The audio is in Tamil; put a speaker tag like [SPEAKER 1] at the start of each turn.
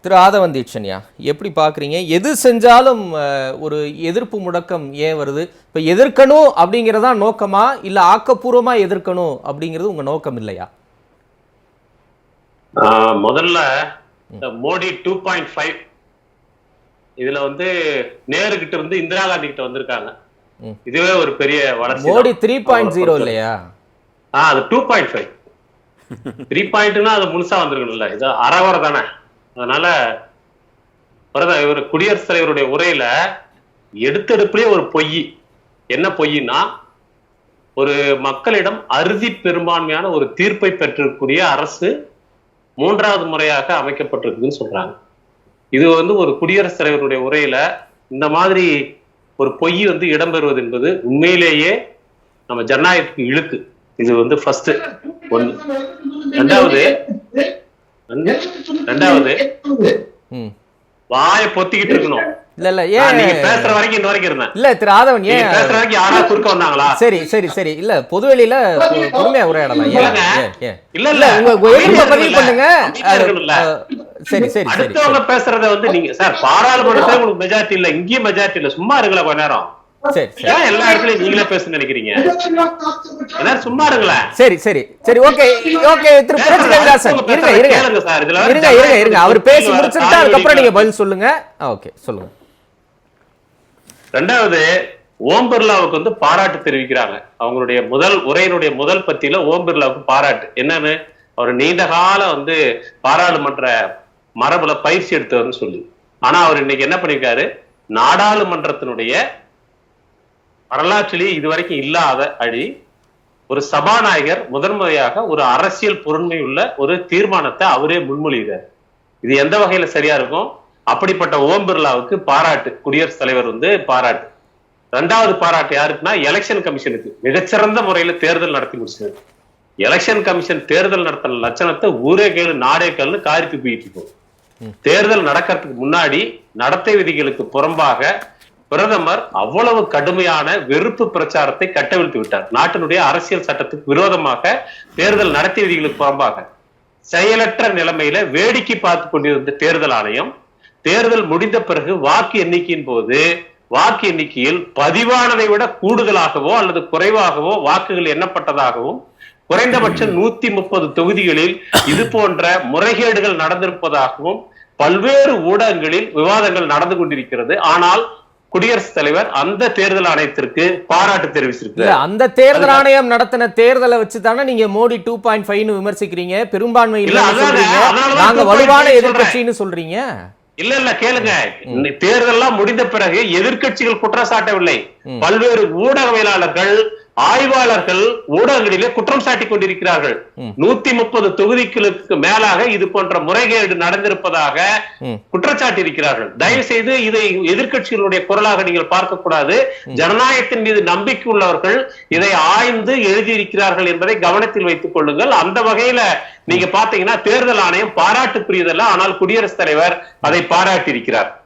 [SPEAKER 1] திரு ஆதவன் தீட்சண்யா, எப்படி பார்க்குறீங்க? எது செஞ்சாலும் ஒரு எதிர்ப்பு முழக்கம் ஏன் வருது? இப்போ எதிர்க்கணும் அப்படிங்கிறதா நோக்கமா, இல்லை ஆக்கப்பூர்வமாக எதிர்க்கணும் அப்படிங்கிறது உங்கள் நோக்கம் இல்லையா?
[SPEAKER 2] முதல்ல மோடி 2.5 இதுல நேரு கிட்ட இருந்து இந்திரா காந்தி கிட்ட வந்திருக்காங்க. இதுவே ஒரு பெரிய வளர்ச்சி.
[SPEAKER 1] மோடி 3.0 இல்லையா?
[SPEAKER 2] அது 2.5. 3 அது முழுசா வந்திருக்கணும்ல, இது அறவரை தானே. அதனால இவர் குடியரசுத் தலைவருடைய உரையில எடுத்தெடுப்புலயே ஒரு பொய். என்ன பொய்னா, ஒரு மக்களிடம் அறுதி பெரும்பான்மையான ஒரு தீர்ப்பை பெற்றிருக்கக்கூடிய அரசு 3வது முறையாக அமைக்கப்பட்டிருக்குன்னு சொல்றாங்க. இது ஒரு குடியரசுத் தலைவருடைய உரையில இந்த மாதிரி ஒரு பொய் இடம்பெறுவது என்பது உண்மையிலேயே நம்ம ஜனநாயகத்துக்கு இழுக்கு. இது ஃபர்ஸ்ட் ஒண்ணு. ரெண்டாவது வாயை பொத்திக்கிட்டு இருக்கணும்.
[SPEAKER 1] இல்ல இல்ல, ஏன்
[SPEAKER 2] நீங்க பேசுற வரைக்கும் இந்த வரைக்கும் இருந்தேன்.
[SPEAKER 1] இல்ல திரு ஆதவன், ஏன்
[SPEAKER 2] பேசுற வரைக்கும் யாராவது குறுக்க வந்தாங்களா?
[SPEAKER 1] சரி சரி சரி, இல்ல பொதுவெளியில பொறுமையா உரையாடலாம்.
[SPEAKER 2] இல்ல இல்ல,
[SPEAKER 1] உங்க எதிர்ப்பை பதிவு பண்ணுங்க. சரி சரி,
[SPEAKER 2] அடுத்தவங்க பேசுறத நீங்க சார், பாராளுமன்றத்துல உங்களுக்கு மெஜாரிட்டி இல்ல, இங்கேயும் மெஜாரிட்டி இல்ல, சும்மா இருங்களா கொஞ்ச நேரம். ஏன் எல்லா இடத்துலயும் நீங்களே பேச நினைக்கிறீங்க? சும்மா இருங்களேன்.
[SPEAKER 1] சரி சரி சரி, ஓகே ஓகே. திரு புரட்சி கவிதாசன், இருங்க இருங்க
[SPEAKER 2] சார், இதுல
[SPEAKER 1] இருங்க இருங்க இருங்க, அவர் பேசி முடிச்சிட்டு அதுக்கப்புறம் நீங்க பதில் சொல்லுங்க. ஓகே சொல்லுங்க.
[SPEAKER 2] ரெண்டாவது, ஓம் பிர்லாவுக்கு பாராட்டு தெரிவிக்கிறாங்க. அவங்களுடைய உரையினுடைய முதல் பத்தியில ஓம் பிர்லாவுக்கு பாராட்டு. என்னன்னு, அவர் நீண்ட காலம் பாராளுமன்ற மரபுல பயிற்சி எடுத்தவர்னு சொல்லி. ஆனா அவர் இன்னைக்கு என்ன பண்ணிருக்காரு, நாடாளுமன்றத்தினுடைய வரலாற்றிலேயே இதுவரைக்கும் இல்லாத ஒரு சபாநாயகர் முதன்முறையாக ஒரு அரசியல் பொருண்மை உள்ள ஒரு தீர்மானத்தை அவரே முன்மொழிகிறார். இது எந்த வகையில சரியா இருக்கும்? அப்படிப்பட்ட ஓம் பிர்லாவுக்கு பாராட்டு, குடியரசுத் தலைவர் பாராட்டு. ரெண்டாவது பாராட்டு யாருக்குன்னா, எலெக்ஷன் கமிஷனுக்கு. மிகச்சிறந்த முறையில தேர்தல் நடத்தி முடிச்சது. எலெக்ஷன் கமிஷன் தேர்தல் நடத்தின லட்சணத்தை ஊரே கேளு நாடே கேளுன்னு காரித்து போயிட்டு இருக்கும். தேர்தல் நடக்கிறதுக்கு முன்னாடி நடத்தை விதிகளுக்கு புறம்பாக பிரதமர் அவ்வளவு கடுமையான வெறுப்பு பிரச்சாரத்தை கட்டவிழ்த்து விட்டார். நாட்டினுடைய அரசியல் சட்டத்துக்கு விரோதமாக, தேர்தல் நடத்தை விதிகளுக்கு புறம்பாக செயலற்ற நிலைமையில வேடிக்கை பார்த்து கொண்டிருந்த தேர்தல் ஆணையம், தேர்தல் முடிந்த பிறகு வாக்கு எண்ணிக்கையின் போது வாக்கு எண்ணிக்கையில் பதிவானதை விட கூடுதலாகவோ அல்லது குறைவாகவோ வாக்குகள் எண்ணப்பட்டதாகவும், குறைந்தபட்சம் 130 தொகுதிகளில் இது போன்ற முறைகேடுகள் நடந்திருப்பதாகவும் பல்வேறு ஊடகங்களில் விவாதங்கள் நடந்து கொண்டிருக்கிறது. ஆனால் குடியரசுத் தலைவர் அந்த தேர்தல் ஆணையத்திற்கு பாராட்டு தெரிவிச்சிருக்காரு.
[SPEAKER 1] அந்த தேர்தல் ஆணையம் நடத்தின தேர்தலை வச்சுதானே நீங்க மோடி 2.5 விமர்சிக்கிறீங்க, பெரும்பான்மை இல்ல சொல்றீங்க, நாங்க வலுவான எதிர்க்கட்சின்னு சொல்றீங்க.
[SPEAKER 2] இல்ல இல்ல, கேளுங்க. தேர்தல்லாம் முடிந்த பிறகு எதிர்க்கட்சிகள் குற்றம் சாட்டவில்லை. பல்வேறு ஊடகவியலாளர்கள், ஆய்வாளர்கள் ஊடகங்களிலே குற்றம் சாட்டி கொண்டிருக்கிறார்கள். 130 தொகுதிகளுக்கு மேலாக இது போன்ற முறைகேடு நடந்திருப்பதாக குற்றச்சாட்டி இருக்கிறார்கள். தயவு செய்து இதை எதிர்க்கட்சிகளுடைய குரலாக நீங்கள் பார்க்க கூடாது. ஜனநாயகத்தின் மீது நம்பிக்கை உள்ளவர்கள் இதை ஆய்ந்து எழுதியிருக்கிறார்கள் என்பதை கவனத்தில் வைத்துக் கொள்ளுங்கள். அந்த வகையில நீங்க பாத்தீங்கன்னா தேர்தல் ஆணையம் பாராட்டுக்குரியதல்ல, ஆனால் குடியரசுத் தலைவர் அதை பாராட்டி இருக்கிறார்.